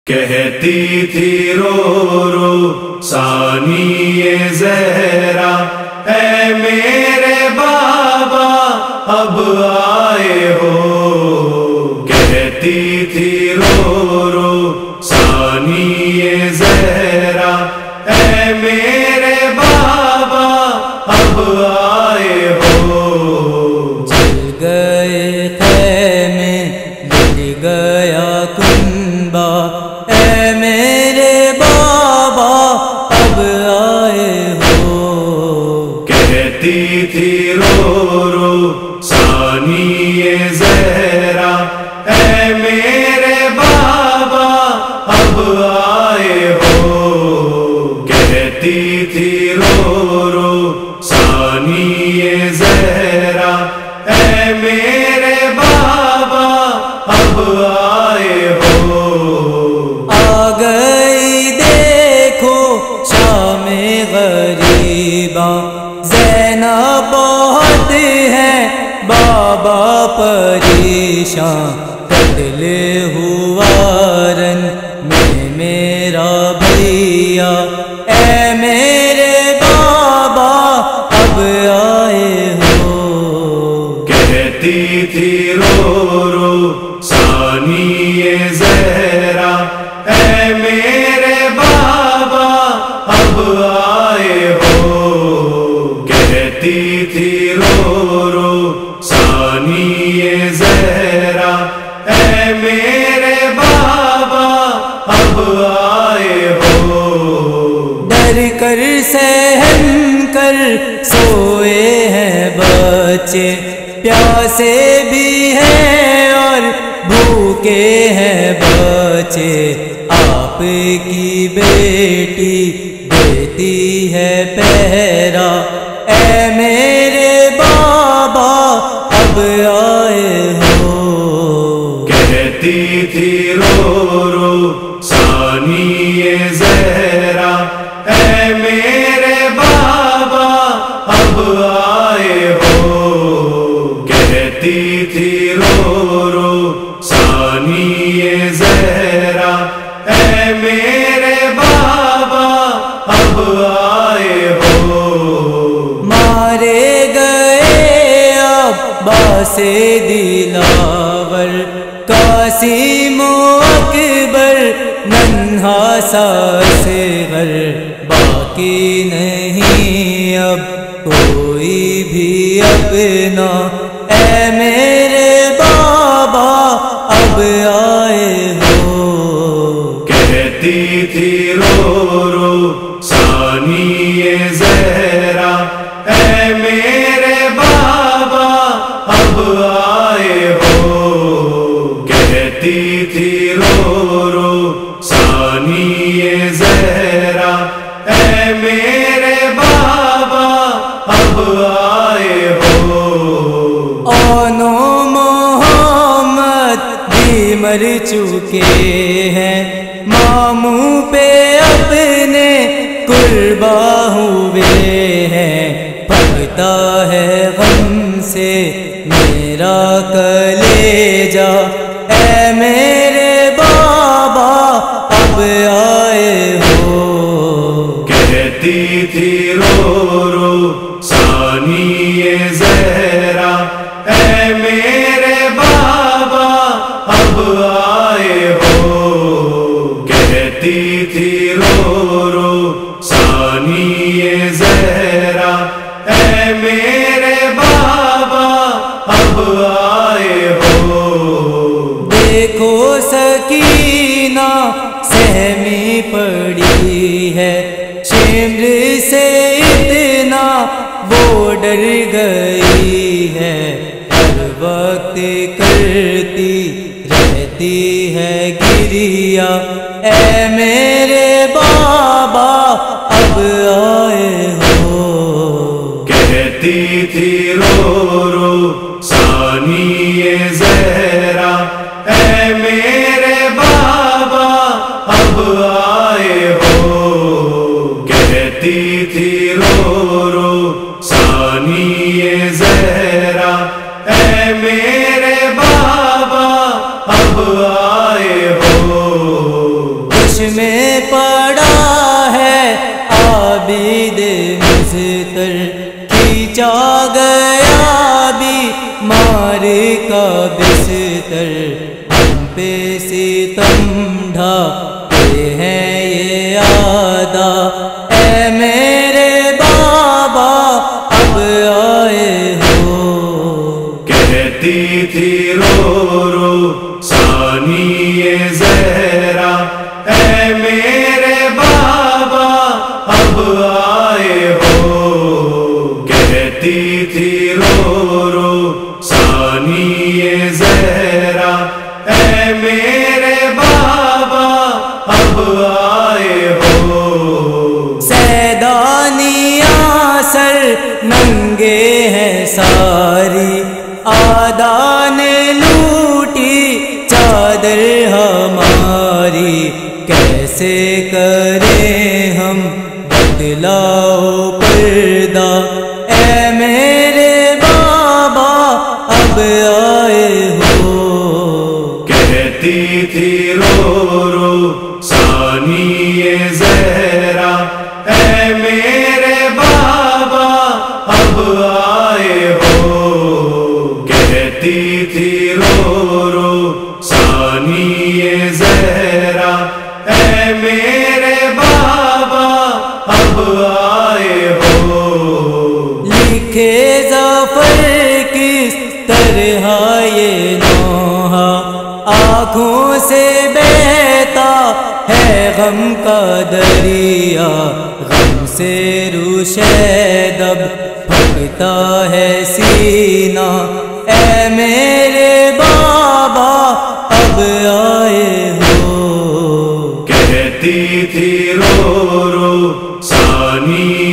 کہتی تھی رو رو ثانی زہرا، اے میرے بابا اب آئے ہو۔ کہتی تھی رو رو ثانی زہرا، اے میرے بابا اب آئے ہو۔ جل گئے خیمے جل گیا کنبہ، اے میرے بابا اب آئے ہو۔ کہتی تھی رو رو ثانی زہرا، اے میرے بابا اب آئے ہو۔ کہتی تھی رو رو ثانی زہرا، اے میرے بابا اب آئے ہو۔ آ گئی دیکھو شام غریباں، زینب بہت ہے بابا پریشاں، قتل ہوا رن میں میرا بھیا، اے میرے بابا اب آئے ہو۔ کہتی تھی رو رو ثانی زہرا، اے میرے بابا اب آئے ہو۔ کہتی تھی رو رو ثانی زہرا، اے میرے بابا اب آئے ہو۔ ڈر کر سہم کر سوئے ہیں بچے، پیاسے بھی ہیں اور بھوکے ہیں بچے، آپ کی بیٹی دیتی ہے پہرا، اے میرے بابا اب آئے ہو۔ کہتی تھی رو رو ثانی زہرا، اے میرے بابا اب آئے ہو۔ کہتی تھی رو رو ثانی زہرا، اے میرے بابا اب آئے ہو۔ مارے گئے عباس دلاور، قاسم و اکبر ننھا سا صغر، باقی نہیں اب کوئی بھی اپنا، اے میرے بابا اب آئے ہو۔ کہتی تھی رو رو ثانی زہرا، اے میرے بابا اب آئے ہو۔ کہتی تھی رو رو ثانی زہرا، اے میرے بابا اب آئے ہو۔ آن و محمد بھی مر چکے ہیں، ماموں پہ اپنے قربا ہوئے ہیں، پھٹتا ہے غم سے میرا کلیجا، اے میرے بابا اب آئے ہو۔ کہتی تھی رو رو ثانی زہرا، اے میرے بابا اب آئے ہو۔ کہتی تھی رو رو ثانی زہرا، اے میرے بابا اب آئے ہو۔ دیکھو سکینہ سہمی پڑی ہے، شمر سے اتنا وہ ڈر گئی ہے، ہر وقت کرتی رہتی ہے گریا، اے میرے بابا اب آئے ہو۔ کہتی تھی رو رو ثانی زہرا، اے میرے بابا اب آئے ہو۔ کہتی تھی رو رو ثانی زہرا، اے میرے بابا اب آئے ہو۔ کر ہم پہ ستم ڈھاتے ہیں یہ آدا، اے میرے بابا اب آئے ہو۔ کہتی تھی رو رو ثانی زہرا، اے میرے بابا اب آئے ہو۔ کہتی تھی رو رو ثانی زہرا، اے میرے بابا اب آئے ہو۔ سیدانی آسر ننگے ہیں ساری، آدھا نے لوٹی چادر ہماری، کیسے کریں ہم بدلاؤ پردہ، اے میرے بابا اب آئے ہو۔ کہتی تھی رو رو ثانی زہرا، اے میرے بابا اب آئے ہو۔ کہتی تھی رو رو ثانی زہرا، اے میرے بابا اب آئے ہو۔ لکھے ظفر کس طرح یہ نوحہ، آنکھوں سے بہتا ہے غم کا دریا، غم سے روشید اب پھٹتا ہے سینہ، اے میرے بابا اب آئے ہو۔ کہتی تھی رو رو ثانی